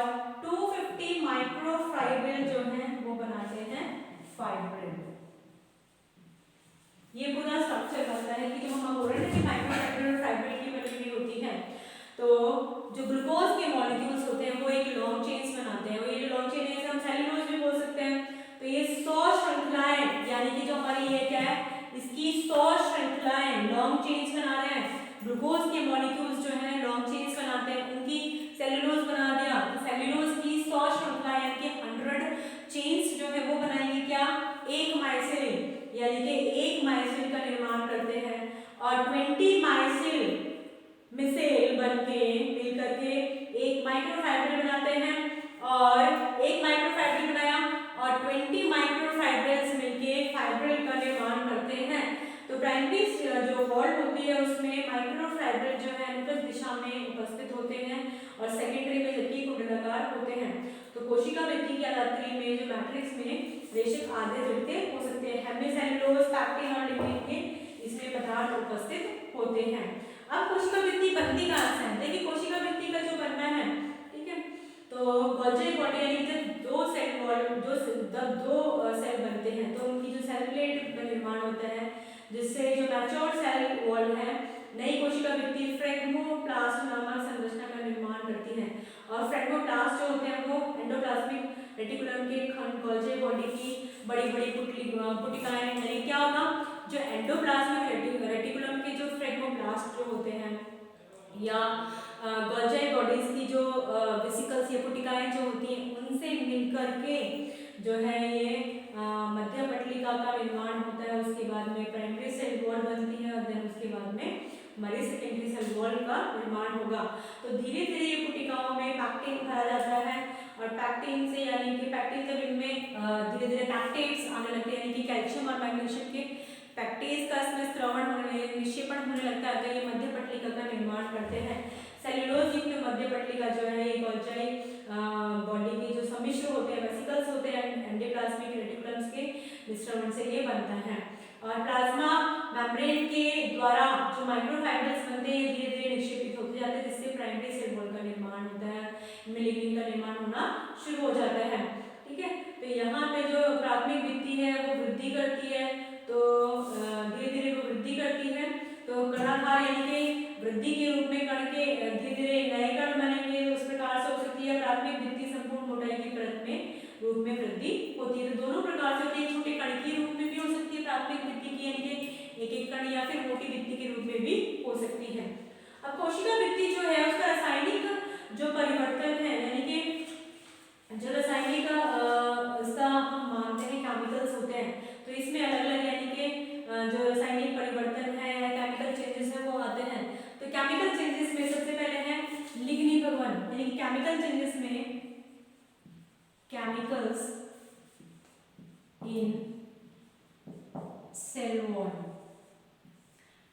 250 माइक्रोफाइब्रिल जो है वो बनाते हैं फाइब्रिल। ये पूरा स्ट्रक्चर बनता है कि जो हम बोल रहे हैं कि माइक्रोफाइब्रिल और फाइब्रिल की बनी हुई होती है। तो जो ग्लूकोज के मॉलिक्यूल्स होते हैं वो एक लॉन्ग चेन्स बनाते हैं, और ये जो लॉन्ग चेन है हम सेल्यूलोज भी बोल सकते हैं। तो ये 100 श्रृंखलाएं, यानी कि जो हमारी ये क्या है, इसकी 100 श्रृंखलाएं लॉन्ग चेन्स बना रहे हैं। ग्लूकोज के मॉलिक्यूल्स जो है लॉन्ग चेन्स बना 20 माइसिल मिसेल बनके मिलकर के एक माइक्रोफाइबर बनाते हैं और एक माइक्रोफाइबर बनाया और 20 माइक्रोफाइबर्स मिलके फाइब्रिल का निर्माण करते हैं। तो प्राइमरी जो वॉल होती है उसमें माइक्रोफाइबर जो है अनुप्रस्थ दिशा में उपस्थित होते हैं और सेकेंडरी में जबकि कुंडलाकार होते हैं। तो कोशिका भित्ति की अधात्री में जो मैट्रिक्स में रेशक आधे जुड़ते हो सकते हैं। हेमिसेलुलोज, पैक्टिन और लिग्निन के इसमें पदार्थ उपस्थित होते हैं। अब कोशिका भित्ति बनती कहाँ से है? देखिए कोशिका भित्ति का जो बनना है, ठीक है, तो गोल्जी बॉडी यानी जब दो सेल बनते हैं तो उनकी जो सेल प्लेट का निर्माण होता है जिससे जो मैच्योर सेल वॉल है नई कोशिका भित्ति फ्रेगमोप्लास्ट नामक संरचना का निर्माण करती है। और फ्रेगमोप्लास्ट जो होते हैं वो एंडोप्लाज्मिक रेटिकुलम के खंड गोल्जी बॉडी की बड़ी बड़ी पुटिकाएं यानी क्या होगा, जो एंडोप्लाज्मिक रेटिकुलम के जो फ्रेगमोप्लास्ट जो होते हैं या गोल्जी बॉडीज की जो वेसिकल्स या पुटिकाएं जो होती हैं उनसे मिलकर के जो है ये मध्य पटलिका का निर्माण होता है। उसके बाद में प्राइमरी सेल वॉल बनती है और देन उसके बाद में हमारी सेकेंडरी सेल वॉल का निर्माण होगा। तो धीरे धीरे ये पुटिकाओं में पैक्टिन भरा जाता है और पैक्टिन से यानी कि पैक्टिन जब इनमें धीरे धीरे पैक्टेट्स आने लगते हैं यानी कि कैल्शियम और मैग्नीशियम के पैक्टेज का इसमें स्रवण होने निक्षेपण होने लगता है तो ये मध्य पटलिका का निर्माण करते हैं। सेल्यूलोज युक्त मध्य पटलिका जो है ये गोल्जी बॉडी के जो सम्मिश्र होते हैं वेसिकल्स होते हैं एंडोप्लाज्मिक रेटिकुलम्स के मिश्रण से ये बनता है। और प्लाज्मा मेम्ब्रेन के द्वारा जो माइक्रोफाइबर्स बनते हैं धीरे धीरे निक्षेपित होते जाते हैं जिससे प्राइमरी सेल वॉल का निर्माण होता है, इनमें लिग्निन का निर्माण होना शुरू हो जाता है। ठीक है, तो यहाँ पे जो प्राथमिक भित्ति है वो वृद्धि करती है, तो धीरे धीरे वो वृद्धि करती है तो कर्णाधार यानी कि वृद्धि के रूप में कण के धीरे धीरे नए कण बनेंगे उस प्रकार से हो सकती है। प्राथमिक भित्ति संपूर्ण मोटाई की परत में रूप में वृद्धि होती है, तो दोनों प्रकार से होती है। छोटे कण के रूप में भी हो सकती है प्राथमिक भित्ति की यानी कि एक एक कण या फिर मोटी भित्ति के रूप में भी हो सकती है। अब कोशिका भित्ति जो है उसका रासायनिक जो परिवर्तन है यानी कि जो रासायनिक इसका हम मानते हैं केमिकल्स होते हैं तो इसमें अलग अलग यानी कि जो रासायनिक परिवर्तन है या केमिकल चेंजेस है वो आते हैं। तो केमिकल चेंजेस में सबसे पहले है लिग्निन यानी कि केमिकल चेंजेस में केमिकल्स इन सेल वॉल।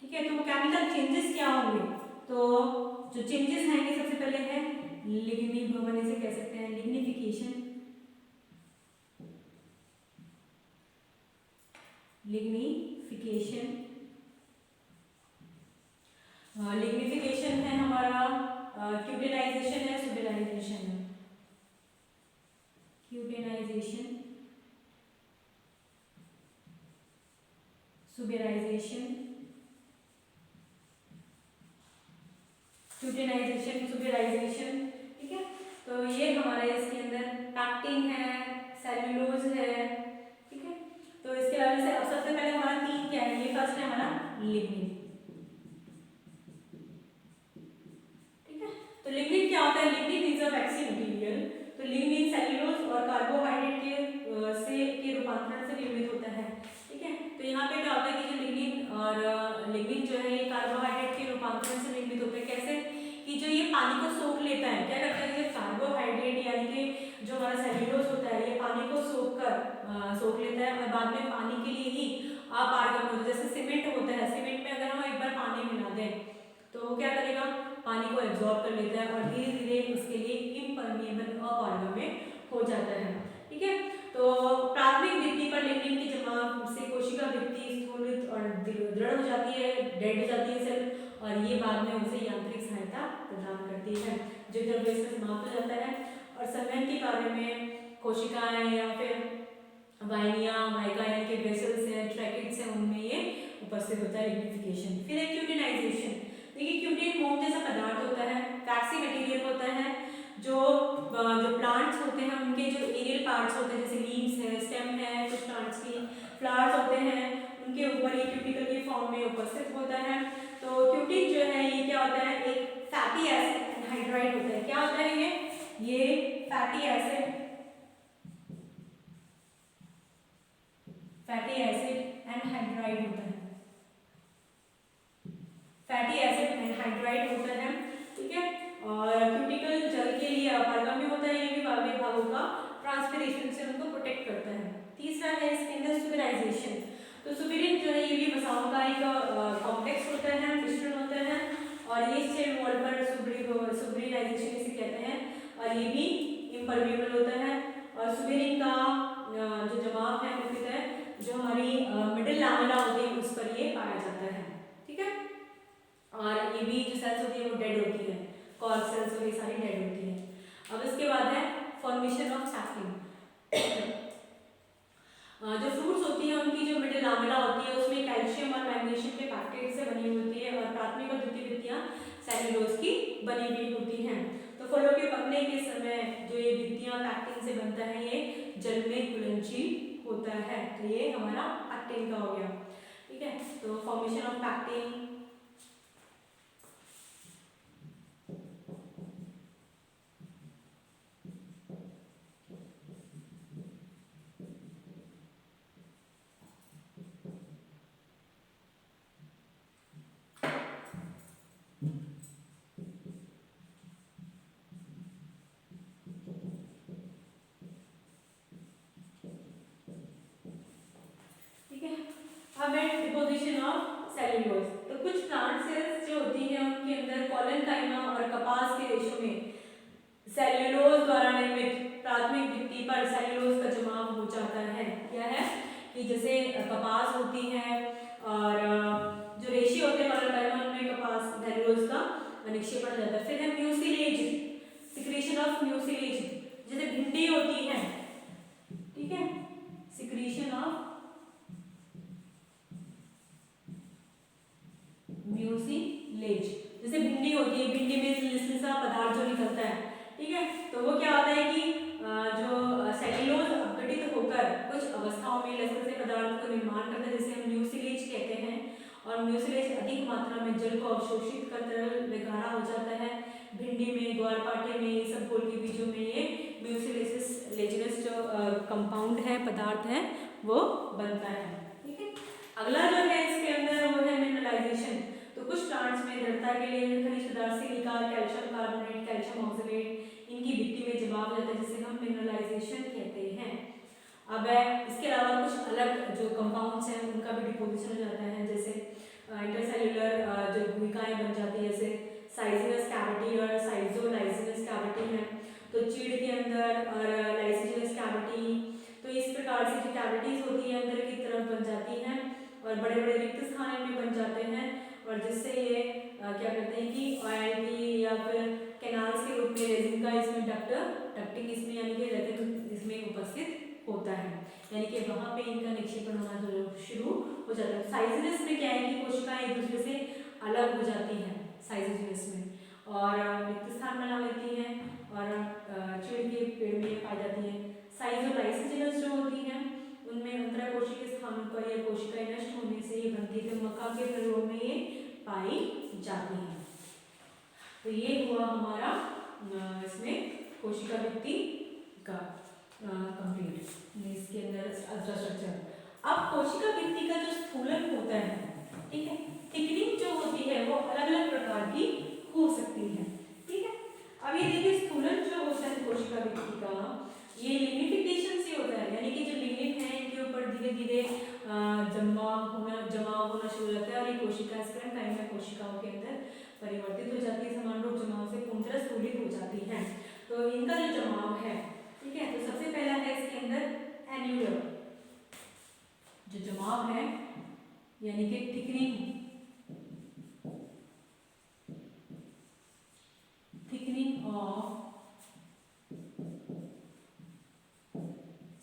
ठीक है, तो केमिकल चेंजेस क्या होंगे, तो जो चेंजेस आएंगे सबसे पहले है लिग्निन इसे कह सकते हैं लिग्निफिकेशन। लिग्निफिकेशन है हमारा क्यूटेनाइजेशन है सुबेराइजेशन है। क्यूटेनाइजेशन सुबेराइजेशन क्यूटेनाइजेशन सुबेराइजेशन। ठीक है, तो ये हमारे इसके अंदर पैक्टिन है, सेल्यूलोज है। ठीक है, तो इसके अलावा से अब सबसे पहले हमारा तीन क्या है, ये फर्स्ट है हमारा लिग्निन। ठीक है, तो लिग्निन क्या होता है, lignin is a vaccine material. तो लिग्निन सेल्यूलोज और कार्बोहाइड्रेट के रूपांतरण से निर्मित होता है। ठीक है, तो यहाँ पे क्या होता है कि जो लिग्निन जो है ये कार्बोहाइड्रेट के रूपांतरण से निर्मित होता है। कैसे कि जो ये पानी को सोख लेता है, क्या करता है, जब कार्बोहाइड्रेट यानी कि जो हमारा सेल्यूलोज होता है ये पानी को सोख लेता है और बाद में पानी के लिए ही अपारगम होता है। जैसे सीमेंट होता है, सीमेंट में अगर हम एक बार पानी मिला दें तो वो क्या करेगा, पानी को एब्जॉर्ब कर लेता है और धीरे धीरे उसके लिए इम्परमिएबल अपारगम्य हो जाता है। ठीक है, तो प्राथमिक भित्ति पर लिग्निन की जमाव से कोशिका भित्ति स्थूलित और दृढ़ हो जाती है, डेड हो जाती है सेल, और ये बाद में उसे यांत्रिक सहायता प्रदान करती है जो जब इसमें समाप्त हो जाता है। और संवहन के कार्य में कोशिकाएं या फिर वाहिका यानी कि वेसल्स हैं, ट्रैकेट्स हैं, उनमें ये उपस्थित होता है लिग्निफिकेशन। फिर है क्यूटेनाइजेशन। देखिए क्यूटेन मोम जैसा पदार्थ होता है, वैक्सी मटेरियल होता है जो प्लांट्स होते हैं उनके जो एरियल पार्ट्स होते हैं जैसे लीव्स है, स्टेम है, कुछ प्लांट्स की फ्लावर्स होते हैं उनके ऊपर ये क्यूटिकल के फॉर्म में उपस्थित होता है। तो क्यूटिन जो है ये क्या होता है, एक फैटी एसिड एनहाइड्राइड होता है। क्या होता है ये फैटी एसिड एनहाइड्राइड होता है। फैटी एसिड एनहाइड्राइड होता है, ठीक है। और क्यूटिकल जल के लिए अपारगम्य होता है, ये भी बाह्य भागों का ट्रांसपिरेशन से उनको प्रोटेक्ट करता है। तीसरा है इसके अंदर सुबेराइजेशन। तो सुबेरिन जो है ये भी वसाओं का एक कॉम्प्लेक्स होता है, मिश्रण होता है, और ये सेल वॉल पर सुबेराइजेशन इसे कहते हैं, और ये भी इम्परमेबल होता है। और सुबेरिन का जो जमाव है मुख्यतः जो हमारी मिडिल लामेला होती है उस पर ये पाया जाता है, ठीक है। और ये भी जो सेल्स होती है वो डेड होती है, कॉर्क सेल्स और ये सारी डेड होती है। अब इसके बाद है फॉर्मेशन ऑफ सैपलिंग। जो फ्रूट्स होती हैं उनकी जो मिडिल लामेला होती है उसमें कैल्शियम और मैग्नीशियम के पैकेट से बनी होती है, और प्राथमिक और द्वितीय भित्तियां सेल्यूलोज की बनी हुई होती हैं। तो फलों के पकने के समय जो ये भित्तियां पैक्टिन से बनता है ये जल में घुलनशील होता है, तो ये हमारा पैक्टिन का हो गया, ठीक है। तो फॉर्मेशन ऑफ पैक्टिन, अब है डिपोजिशन ऑफ सेल्यूलोज। तो कुछ प्लांट सेल्स जो होती हैं उनके अंदर कॉलेनकाइमा और कपास के रेशों में सेल्यूलोज द्वारा निर्मित प्राथमिक भित्ति पर सेल्यूलोज का जमाव हो जाता है। क्या है कि जैसे कपास होती है और जो रेशे होते हैं कॉलेनकाइमा उनमें कपास सेल्यूलोज का निक्षेपण हो जाता है। फिर है म्यूसिलेज, सिक्रीशन ऑफ म्यूसिलेज, जैसे भिंडी होती है, ठीक है, सिक्रीशन ऑफ म्यूसिलेज, जैसे भिंडी होती है, भिंडी में लिसलिसा पदार्थ जो निकलता है, ठीक है। तो वो क्या होता है कि जो सेल्यूलोज अपघटित होकर कुछ अवस्थाओं में लसलसे पदार्थ को निर्माण करता है, जिसे हम म्यूसिलेज कहते हैं। और म्यूसिलेज अधिक मात्रा में जल को अवशोषित कर तरल में गाढ़ा हो जाता है। भिंडी में, ग्वारपाठे में, ये सब फूल के बीजों में ये म्यूसिलेसिस लेजिनस जो कंपाउंड है, पदार्थ है, वो बनता है, ठीक है। अगला जो है इसके अंदर वो है मिनरलाइजेशन। तो कुछ प्लांट्स में दृढ़ता के लिए खनिज पदार्थ silica, calcium carbonate, calcium oxalate इनकी भित्ति में जमाव हो जाता है, जिसे हम मिनरलाइजेशन कहते हैं। अब इसके अलावा कुछ अलग जो कंपाउंड्स हैं उनका भी डिपोजिशन हो जाता है, जैसे इंटरसेल्युलर जो भूमिकाएं बन जाती है, जैसे साइजिनस कैविटी और साइजोलाइजिनस कैविटी है, तो चीड़ के अंदर, और लाइसिजिनस कैविटी। तो इस प्रकार से जो कैविटीज होती है अंदर की तरफ बन जाती हैं और बड़े बड़े रिक्त स्थान में बन जाते हैं, और जिससे ये क्या करते हैं कि ऑयल की या फिर कैनाल्स के रूप में रेजिन का इसमें डक्टिंग इसमें यानी कि रेजिन इसमें उपस्थित होता है, यानी कि वहाँ पे इनका निक्षेपण होना शुरू हो जाता है। साइजिनस में क्या है कि कोशिकाएं एक दूसरे से अलग हो जाती हैं साइजिनस में, और रिक्त स्थान बना लेती हैं, और चीड़ के पेड़ में पाई जाती है। साइजोलाइसिजिनस जो होती हैं उनमें अंतराकोशिकीय स्थानों पर ये कोशिकाएं नष्ट होने से ये बनती है, तो मक्का के प्रयोग में ये पाई जाती है। तो ये हुआ हमारा इसमें कोशिका भित्ति का कंप्लीट, इसके अंदर स्ट्रक्चर। अब कोशिका भित्ति का जो स्थूलन होता है, ठीक है, थिकनिंग जो होती है वो अलग अलग प्रकार की हो सकती है, ठीक है। अब ये देखिए स्थूलन जो होता है कोशिका भित्ति का, ये लिग्निफिकेशन से होता है, यानी कि जो लिग्निन है इनके ऊपर धीरे धीरे जमाव होना शुरू हो जाता है, और ये कोशिका स्क्लेरोकाइमा कोशिकाओं के अंदर परिवर्तित हो जाती है, समान रूप जमाव से पूर्णतः स्थूलित हो जाती है। तो इनका जो जमाव है, ठीक है, तो सबसे पहला है इसके अंदर एन्यूलर जो जमाव है, यानी कि थिकनिंग ऑफ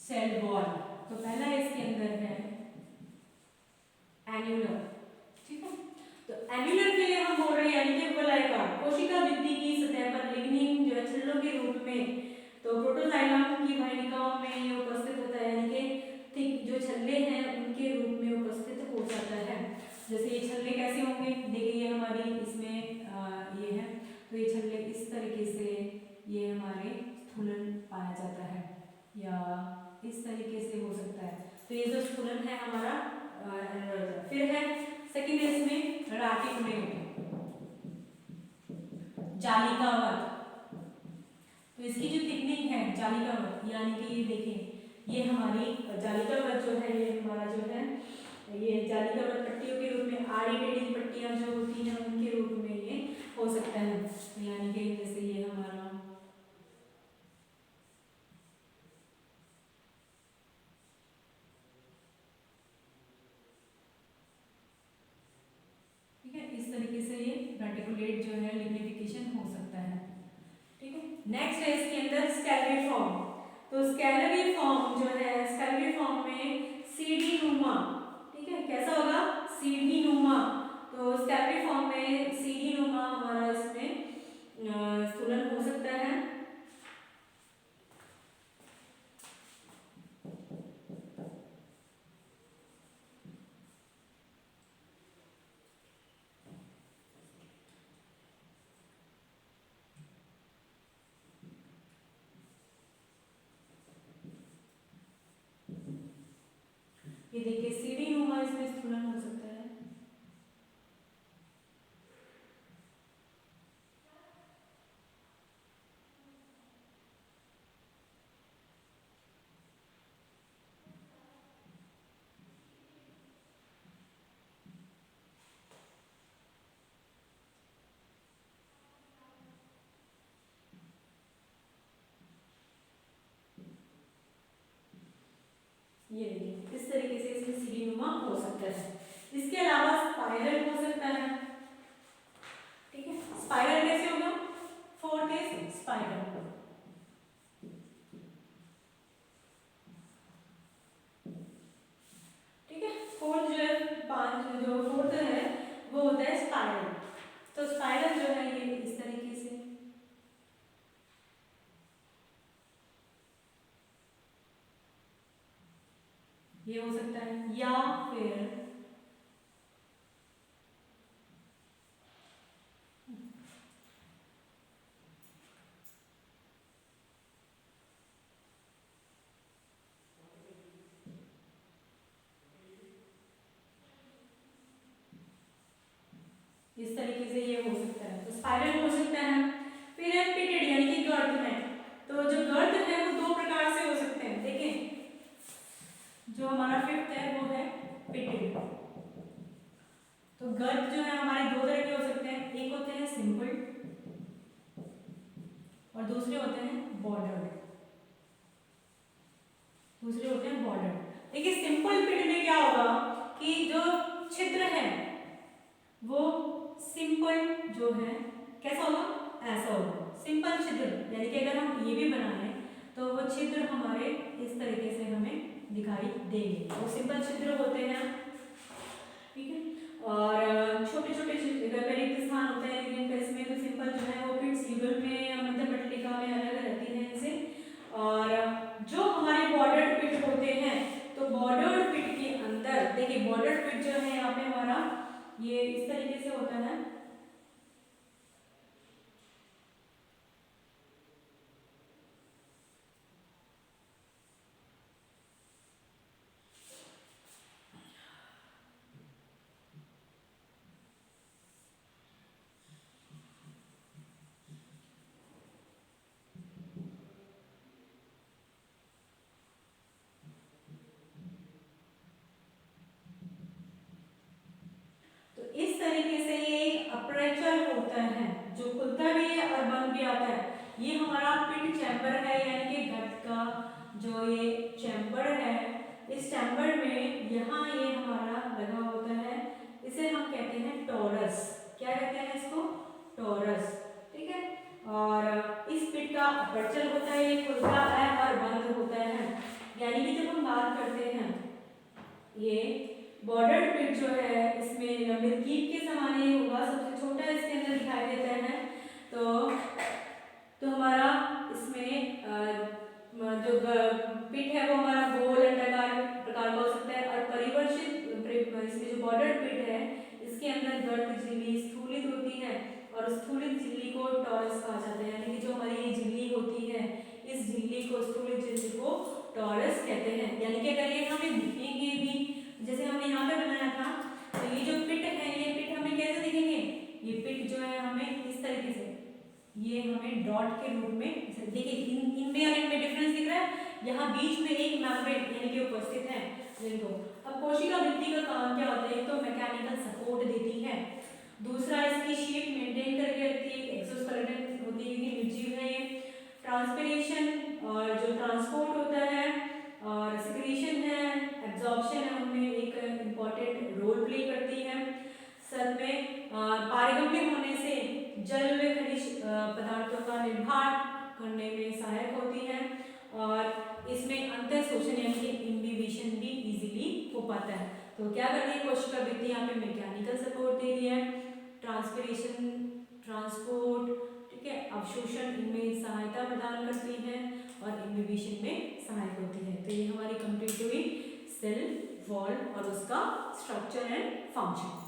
सेल वॉल। तो पहला इसके अंदर है एन्यूलर, ठीक है। तो एन्यूलर के लिए हम बोल रहे हैं यानी कि वलयाकार कोशिका भित्ति की सतह पर लिग्निन जो है छल्लों के रूप में, तो प्रोटोजाइलम की वाहिनिकाओं में ये उपस्थित होता है, यानी कि थिक जो छल्ले हैं उनके रूप में उपस्थित हो जाता है। जैसे ये छल्ले कैसे होंगे, देखिए ये हमारी इसमें ये है, तो ये छल्ले इस तरीके से ये हमारे स्थूलन पाया जाता है, या इस तरीके से हो सकता है। तो ये जो स्फुलन है हमारा। फिर है सेकेंड इसमें रेटिकुलेट, जालिकावत। तो इसकी जो थिकनिंग है जालिकावत, यानी कि ये देखें, ये हमारी जालिकावत जो है, ये हमारा जो है ये जालिकावत पट्टियों के रूप में आड़ी टेढ़ी पट्टियां जो होती हैं उनके रूप में ये हो सकता है। यानी कि जैसे ये हमारा ठीक है, इस तरीके से ये रेटिकुलेट जो है लिग्निफिकेशन हो सकता है। ठीक है, नेक्स्ट है इसके अंदर स्कैलरी फॉर्म। तो स्कैलरी फॉर्म जो है, स्कैलरी फॉर्म में सीढ़ी नुमा, ठीक है, कैसा होगा, सीढ़ी नुमा। तो स्कैलरी फॉर्म में सीढ़ी नुमा हमारा इसमें स्थूलन हो सकता है। ये देखिए सीढ़ी नुमा इसमें स्थूलन हो सकता है। ये देखिए इस तरीके से इसमें सीढ़ी नुमा हो सकता है। इसके अलावा स्पाइरल हो सकता है। ठीक है, स्पाइरल कैसे होगा, फोर्थ इज स्पाइरल। ठीक है, फोर्थ जो है, पांच जो फोर्थ है वो होता है स्पाइरल। तो स्पाइरल जो है ये इस तरीके से ये हो सकता है, या फिर इस तरीके से ये हो सकता है। तो स्पाइरल हो सकता है। फिर है पिटेड, यानी कि गर्त में। तो जो गर्त है वो दो प्रकार से हो सकते हैं। देखिए जो हमारा फिफ्थ है वो है पिटेड। तो गर्त जो है हमारे दो तरह के हो सकते हैं, एक होते हैं सिंपल और दूसरे होते हैं बॉर्डर्ड। दूसरे होते हैं बॉर्डर्ड। देखिए सिंपल पिट में क्या होगा कि जो छिद्र है वो सिंपल जो है कैसा होगा, ऐसा होगा सिंपल छिद्र। यानी कि अगर हम ये भी बनाएं तो वो छिद्र हमारे इस तरीके से हमें दिखाई देंगे, वो सिंपल छिद्र होते हैं। ठीक है, और छोटे छोटे रिक्त स्थान होते हैं, लेकिन इसमें तो सिंपल जो है वो पिट्स युगल में या मध्य पट्टिका में अलग रहती है इनसे। और जो हमारे बॉर्डर्ड पिट होते हैं, तो बॉर्डर्ड पिट के अंदर देखिए बॉर्डर्ड पिट जो है यहाँ पे हमारा ये इस तरीके से होता है। तो इस तरीके से ये एक अपर्चर होता है जो खुलता भी है और बंद भी आता है। ये हमारा पिट चैम्बर है, यानी कि घट का जो ये चैम्बर है, इस चैम्बर में यहाँ ये हमारा लगा होता है, इसे हम कहते हैं टॉरस। क्या कहते हैं इसको, टॉरस। ठीक है, और इस पिट का अपर्चर होता है, ये खुलता है और बंद होता है। यानी कि जब हम बात करते हैं ये बॉर्डर्ड पिट जो है इसमें मिल्कीप के समान ही होगा, सबसे छोटा इसके अंदर दिखाई देता है। तो हमारा इसमें जो पिट है वो हमारा गोल अंडाकार प्रकार का हो सकता है। और परिवर्तित इसमें जो बॉर्डर्ड पिट है इसके अंदर गर्त झिल्ली स्थूलित होती है, और स्थूलित झिल्ली को टॉरस कहा जाता है। यानी कि जो हमारी ये झिल्ली होती है, इस झिल्ली को, स्थूलित झिल्ली को टॉरस कहते हैं। यानी कि अगर ये हमें दिखेंगे भी, जैसे हमने यहाँ पे बनाया था, तो ये जो पिट है, ये पिट हमें कैसे दिखेंगे, ये पिट जो है हमें इस तरीके से ये हमें डॉट के रूप में देखिए, इनमें और इनमें डिफरेंस दिख रहा है। यहाँ बीच में एक मेम्ब्रेन यानी कि उपस्थित है। देखो अब कोशिका भित्ति का काम क्या होता है, तो मैकेनिकल सपोर्ट देती है, दूसरा इसकी शेप मेंटेन करके रखती है, एक्सोस्केलेटन होती है क्योंकि निर्जीव है ये, ट्रांसपिरेशन और जो ट्रांसपोर्ट होता है और सिक्रीशन है, एब्जॉर्प्शन है, उनमें एक इम्पॉर्टेंट रोल प्ले करती है। साथ में पारगम्य होने से जल में खनिज पदार्थों का निर्माण करने में सहायक होती है और इसमें अंतर शोषण यानी कि इम्बिबिशन भी इजीली हो पाता है। तो क्या करती है कोशिका भित्ति, यहाँ पे मैकेनिकल सपोर्ट दे दिया है, ट्रांसपिरेशन, ट्रांसपोर्ट, ठीक है, अवशोषण इनमें सहायता प्रदान करती है और इम्बिबिशन में सहायक होती है। तो ये हमारी कंप्लीट हुई सेल वॉल और उसका स्ट्रक्चर एंड फंक्शन।